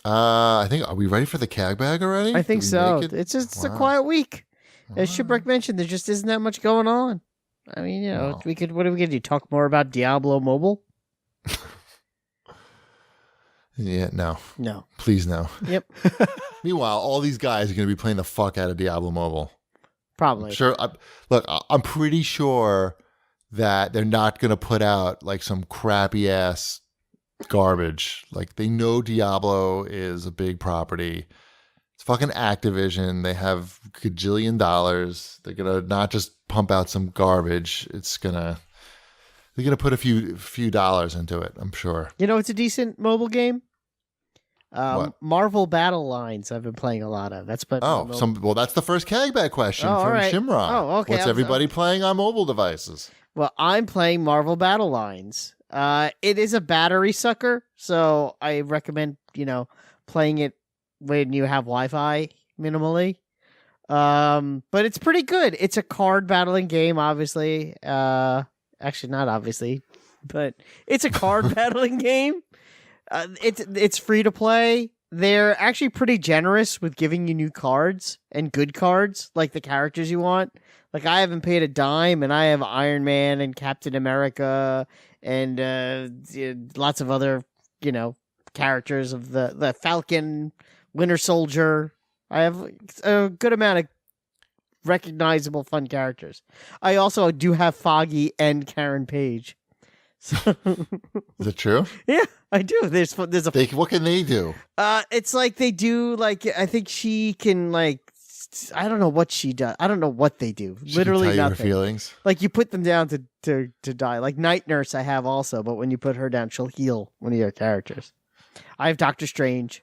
I think, are we ready for the CAGbag already? I think so. It? It's just Wow. a quiet week. As Wow. Shipwreck mentioned, there just isn't that much going on. I mean, Wow. we could. What are we gonna do? Talk more about Diablo Mobile? Yeah, no. No. Please no. Yep. Meanwhile, all these guys are going to be playing the fuck out of Diablo Mobile. Probably. Sure. Look, I'm pretty sure that they're not going to put out like some crappy ass garbage. Like they know Diablo is a big property. It's fucking Activision. They have gajillion dollars. They're going to not just pump out some garbage. They're going to put a few dollars into it, I'm sure. It's a decent mobile game. What? Marvel Battlelines I've been playing a lot of. That's but that's the first CAGbag question from right. Shimron. Oh, okay. What's everybody playing on mobile devices? Well, I'm playing Marvel Battlelines. It is a battery sucker, so I recommend, playing it when you have Wi-Fi minimally. But it's pretty good. It's a card battling game, obviously. Actually, not obviously, but it's a card battling game. It's free to play. They're actually pretty generous with giving you new cards and good cards, like the characters you want. Like I haven't paid a dime, and I have Iron Man and Captain America and lots of other, characters of the Falcon, Winter Soldier. I have a good amount of recognizable, fun characters. I also do have Foggy and Karen Page. So is it true? Yeah, I do. There's a. What can they do? It's like they do. Like I think she can I don't know what she does. I don't know what they do. She Literally can tell nothing. You her feelings. Like you put them down to die. Like Night Nurse, I have also, but when you put her down, she'll heal one of your characters. I have Doctor Strange.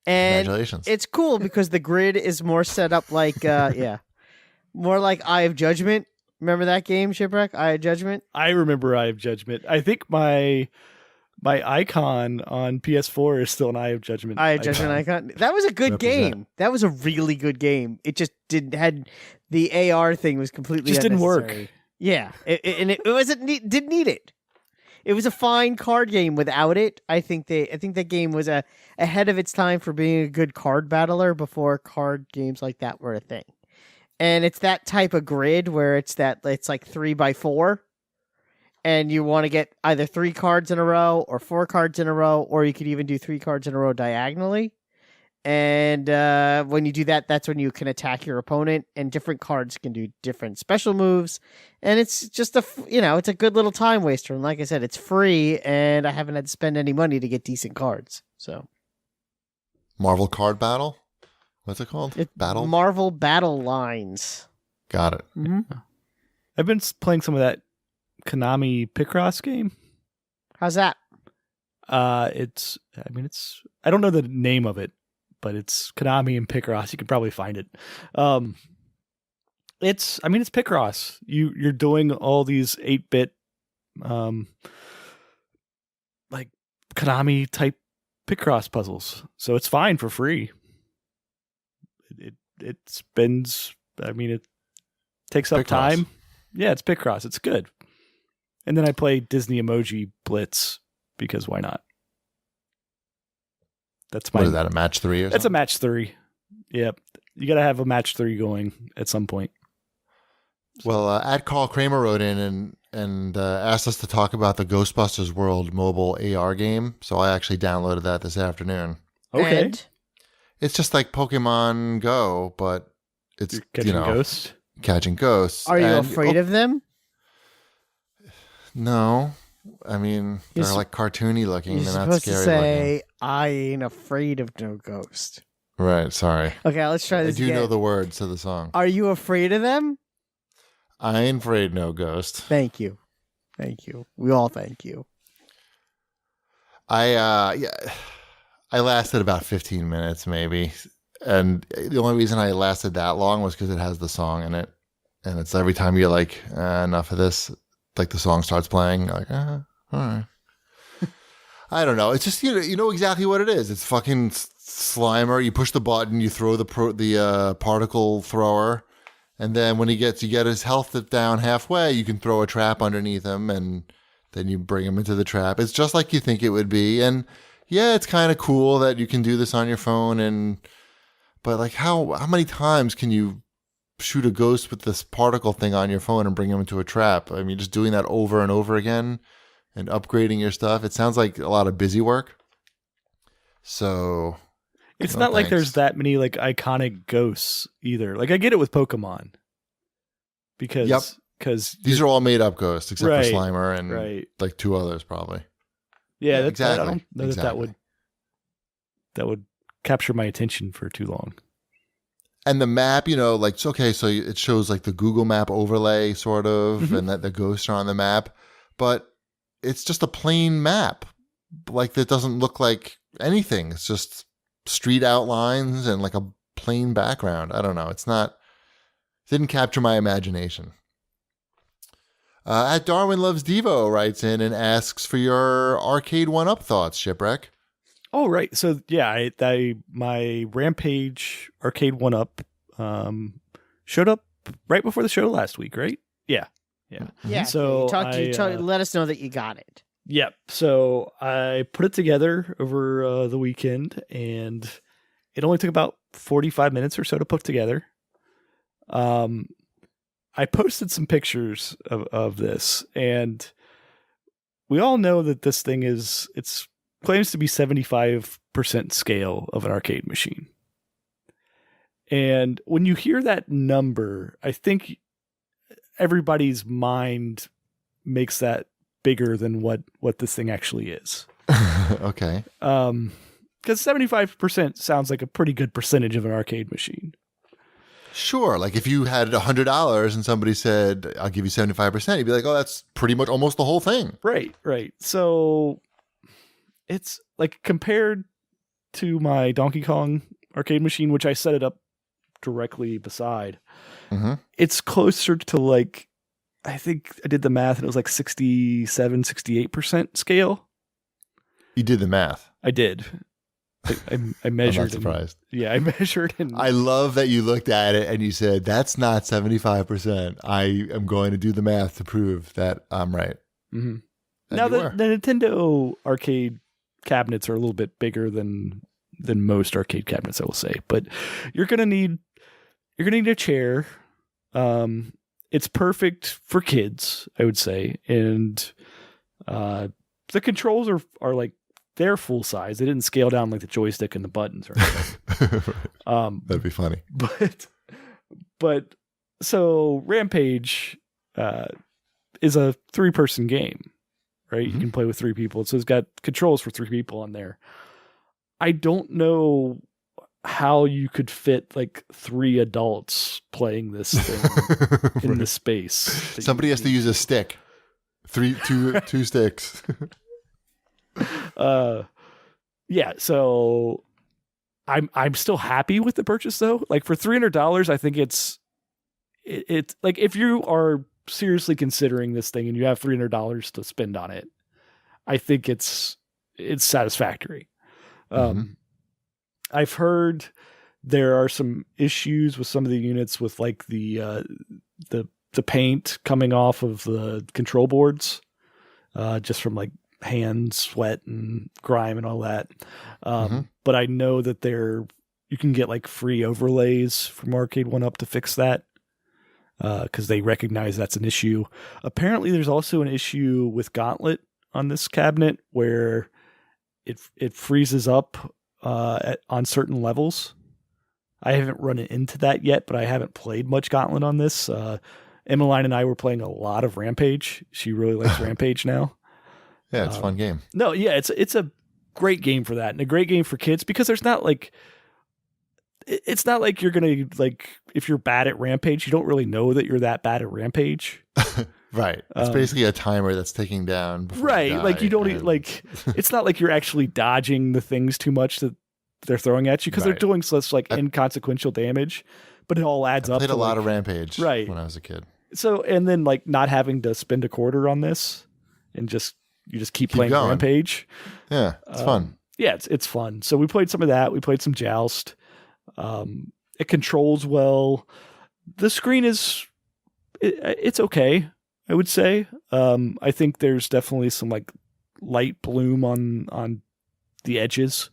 And congratulations. It's cool because the grid is more set up like more like Eye of Judgment. Remember that game, Shipwreck? Eye of Judgment? I remember Eye of Judgment. I think my icon on PS4 is still an Eye of Judgment. Eye of Judgment icon. That was a good game. That was a really good game. It just had the AR thing was completely just didn't unnecessary. work. Yeah, it didn't need it. It was a fine card game without it. I think that game was ahead of its time for being a good card battler before card games like that were a thing. And it's that type of grid where it's like 3x4, and you want to get either 3 cards in a row or 4 cards in a row, or you could even do 3 cards in a row diagonally. And when you do that, that's when you can attack your opponent, and different cards can do different special moves. And it's just it's a good little time waster. And like I said, it's free, and I haven't had to spend any money to get decent cards. So, Marvel Card Battle. What's it called? Marvel Battlelines. Got it. Mm-hmm. I've been playing some of that Konami Picross game. How's that? I don't know the name of it, but it's Konami and Picross. You can probably find it. It's Picross. You're doing all these 8-bit, like Konami type Picross puzzles. So it's fine for free. It spends. It takes up time. Yeah, it's Picross. It's good. And then I play Disney Emoji Blitz because why not? What is that, a match 3 or something? It's a match 3. Yep. You got to have a match 3 going at some point. Well, at Carl Kramer wrote in and asked us to talk about the Ghostbusters World mobile AR game. So I actually downloaded that this afternoon. Okay. And? It's just like Pokemon Go, but it's catching ghosts. Catching ghosts. Are you afraid of them? No. I mean, they're like cartoony looking. You're they're not supposed scary to say, looking. I ain't afraid of no ghost. Right, sorry. Okay, let's try this I do again. know the words to the song. Are you afraid of them? I ain't afraid no ghost. Thank you. We all thank you. I lasted about 15 minutes maybe. And the only reason I lasted that long was because it has the song in it. And it's every time you're like, enough of this, like the song starts playing, you're like, all right. I don't know. It's just, you know exactly what it is. It's fucking Slimer. You push the button, you throw the particle thrower. And then when you get his health down halfway, you can throw a trap underneath him, and then you bring him into the trap. It's just like you think it would be. And, yeah, it's kind of cool that you can do this on your phone, but like how many times can you shoot a ghost with this particle thing on your phone and bring him into a trap? I mean, just doing that over and over again and upgrading your stuff. It sounds like a lot of busy work. So it's no not like thanks. there's that many like iconic ghosts either. Like I get it with Pokemon because these are all made up ghosts except Right, for Slimer and right. like 2 others probably. Yeah, exactly. I don't know that would capture my attention for too long. And the map, like, it's okay, so it shows like the Google Map overlay sort of, Mhm. and that the ghosts are on the map, but it's just a plain map. Like, that doesn't look like anything. It's just street outlines and like a plain background. I don't know. Didn't capture my imagination. At Darwin Loves Devo writes in and asks for your arcade 1-up thoughts, Shipwreck. Oh, right. So yeah, my Rampage arcade 1-up showed up right before the show last week, right? Yeah. Yeah. So let us know that you got it. Yep. So I put it together over the weekend, and it only took about 45 minutes or so to put together. I posted some pictures of this, and we all know that this thing claims to be 75% scale of an arcade machine. And when you hear that number, I think everybody's mind makes that bigger than what this thing actually is. Okay. Because 75% sounds like a pretty good percentage of an arcade machine. Sure. Like if you had $100 and somebody said, I'll give you 75%, you'd be like, oh, that's pretty much almost the whole thing. Right. So it's like compared to my Donkey Kong arcade machine, which I set it up directly beside, it's closer to like, I think I did the math and it was like 67, 68% scale. You did the math. I did. I measured. I'm not surprised. I measured. I love that you looked at it and you said, that's not 75%. I am going to do the math to prove that I'm right. Mm-hmm. Now, the Nintendo arcade cabinets are a little bit bigger than most arcade cabinets, I will say. But you're gonna need a chair. It's perfect for kids, I would say. And the controls are like, they're full size. They didn't scale down like the joystick and the buttons or anything. That'd be funny. But so Rampage is a 3-person game, right? You can play with 3 people. So it's got controls for 3 people on there. I don't know how you could fit like 3 adults playing this thing in the space. Somebody has to use a stick. Two sticks. Yeah, so I'm still happy with the purchase though. Like for $300, I think it's like if you are seriously considering this thing and you have $300 to spend on it, I think it's satisfactory. I've heard there are some issues with some of the units with like the paint coming off of the control boards, just from like hand sweat and grime and all that. But I know that you can get like free overlays from Arcade 1-Up to fix that, because they recognize that's an issue. Apparently there's also an issue with Gauntlet on this cabinet where it freezes up on certain levels. I haven't run into that yet, but I haven't played much Gauntlet on this. Emmeline and I were playing a lot of Rampage. She really likes Rampage now. Yeah, it's a fun game. No, yeah, it's a great game for that, and a great game for kids because it's not like you're gonna like if you're bad at Rampage, you don't really know that you're that bad at Rampage. Right. It's basically a timer that's ticking down. Right. Like you don't like. It's not like you're actually dodging the things too much that they're throwing at you because they're doing such like inconsequential damage, but it all adds up. I played a lot of Rampage when I was a kid. So and then like not having to spend a quarter on this and you just keep playing going. Rampage. Yeah, it's fun. Yeah, it's fun. So we played some of that. We played some Joust. It controls well. The screen it's okay, I would say. I think there's definitely some like light bloom on the edges.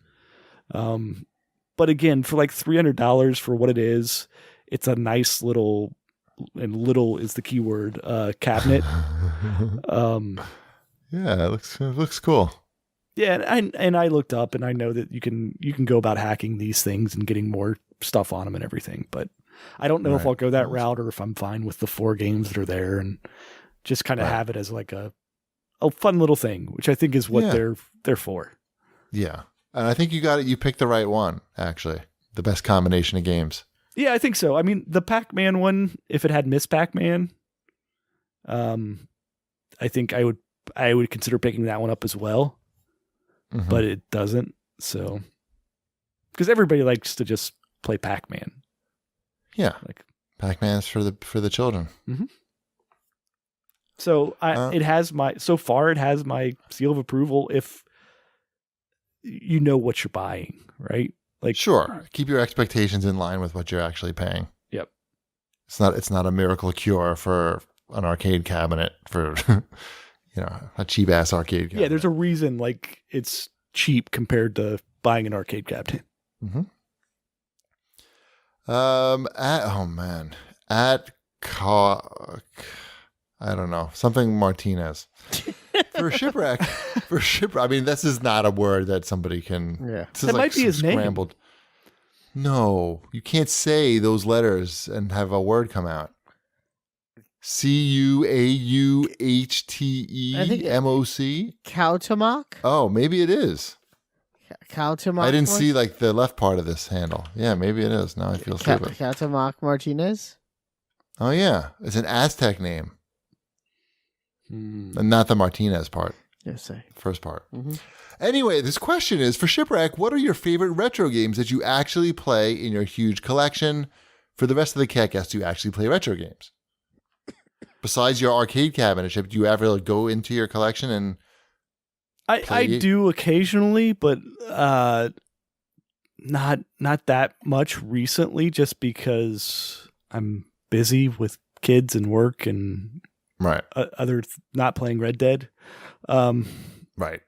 But again, for like $300 for what it is, it's a nice little, and little is the key word, cabinet. Yeah, it looks cool. Yeah, and I looked up and I know that you can go about hacking these things and getting more stuff on them and everything, but I don't know if Right. I'll go that route or if I'm fine with the 4 games that are there and just kind of Right. have it as like a fun little thing, which I think is what Yeah. they're for. Yeah. And I think you got it. You picked the right one, actually. The best combination of games. Yeah, I think so. I mean, the Pac-Man one, if it had Miss Pac-Man, I think I would consider picking that one up as well, Mhm. but it doesn't. So, because everybody likes to just play Pac-Man. Yeah. Like, Pac-Man's for the children. so it has my seal of approval if you know what you're buying, right? Like, Sure. Keep your expectations in line with what you're actually paying. Yep. It's not a miracle cure for an arcade cabinet for a cheap ass arcade cabinet. Yeah, there's a reason like it's cheap compared to buying an arcade cabinet. Mm-hmm. I don't know, something Martinez for shipwreck. I mean, this is not a word that somebody can. Yeah. This is That might be some his name. scrambled. No, you can't say those letters and have a word come out. CUAUHTEMOC. Cowtamoc? Oh, maybe it is. Cowtamoc? I didn't see like the left part of this handle. Yeah, maybe it is. Now I feel stupid. Cowtamoc Martinez? Oh yeah, it's an Aztec name, Hmm. and not the Martinez part. Yes, sir. First part. Mm-hmm. Anyway, this question is for Shipwreck. What are your favorite retro games that you actually play in your huge collection? For the rest of the CAGcast, do you actually play retro games? Besides your arcade cabinet, do you ever go into your collection and I do occasionally, but not that much recently, just because I'm busy with kids and work and right? not playing Red Dead. Right.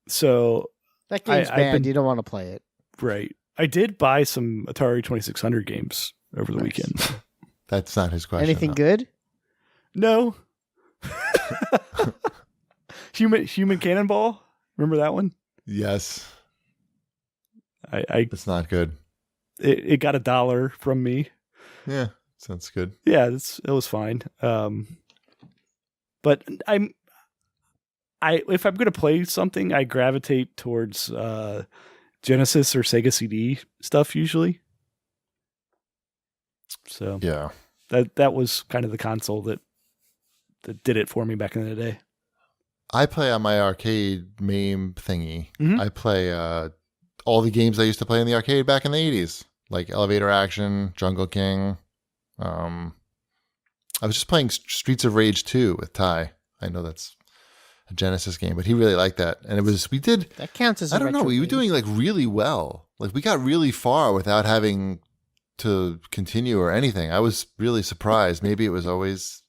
So That game's I've bad. been- You don't want to play it. right, I did buy some Atari 2600 games over the Nice. weekend. That's not his question. Anything though. good? No. Human Cannonball. Remember that one? Yes, I it's not good. it got $1 from me. Yeah, sounds good. Yeah, it was fine. But if I'm gonna play something, I gravitate towards Genesis or Sega CD stuff usually. So Yeah. that was kind of the console that did it for me back in the day. I play on my arcade MAME thingy. Mhm. I play all the games I used to play in the arcade back in the 80s, like Elevator Action, Jungle King. I was just playing Streets of Rage 2 with Ty. I know that's a Genesis game, but he really liked that. And That counts as a I don't know, retro we were game. doing like really well. Like we got really far without having to continue or anything. I was really surprised. Maybe it was always,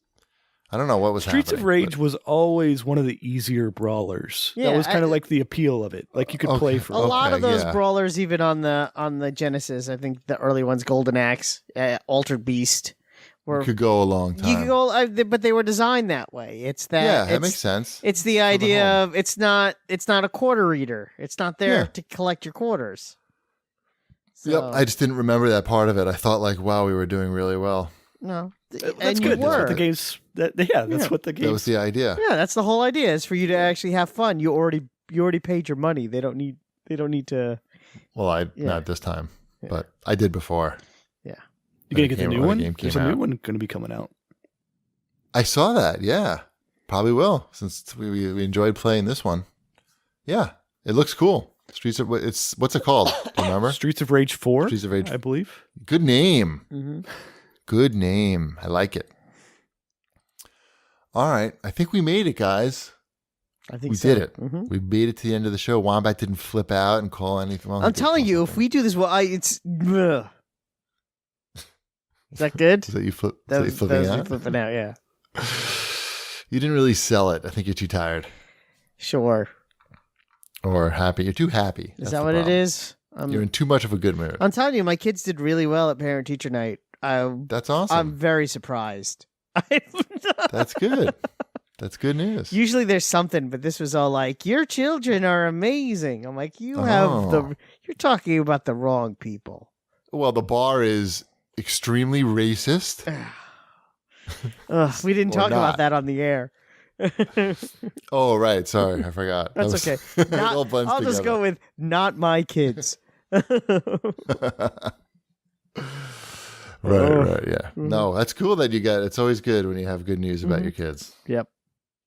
I don't know what was Streets of happening, Rage was always one of the easier brawlers. Yeah, that was kind of I- like the appeal of it. Like you could Okay. play for A lot of Okay, those yeah. brawlers, even on the Genesis, I think the early ones, Golden Axe, Altered Beast, but were it could go a long time. you could go, but they were designed that way. It's that. Yeah, it's, that makes sense. It's the For the idea home. of it's not a quarter reader. It's not there Yeah. to collect your quarters. So, Yep, I just didn't remember that part of it. I thought like, wow, we were doing really well. no, That's and good. you That's were. what the games. That's Yeah. what the games. That was the idea. Yeah, that's the whole idea. Is for you to actually have fun. You already paid your money. They don't need to. Well, Yeah. not this time, Yeah. but I did before. You gonna when get the it new came- when one? the game came There's a new out. one going to be coming out. I saw that. Yeah, probably will since we enjoyed playing this one. Yeah, it looks cool. What's it called? Do you remember? Streets of Rage 4, Streets of Rage. I believe. Good name. Mhm. Good name. I like it. All right, I think we made it, guys. I think We so. did it. Mhm. We made it to the end of the show. Wombat didn't flip out and call anything. Well, he I'm did telling call you, if something. we do this, well, it's. Ugh. Is that good? Is that you flip? That Is was, that you that was flipping me out? flipping out. Yeah, You didn't really sell it. I think you're too tired. sure. Or happy. You're too happy. Is that what it is? You're in too much of a good mood. I'm telling you, my kids did really well at parent teacher night. That's awesome. I'm very surprised. That's good. That's good news. Usually there's something, but this was all like, your children are amazing. I'm like, you're talking about the wrong people. Well, the bar is extremely racist. We didn't talk about that on the air. Oh, right. Sorry. I forgot. That's okay. I'll just go with not my kids. Right, yeah. No, that's cool that you got. It's always good when you have good news about your kids. Yep.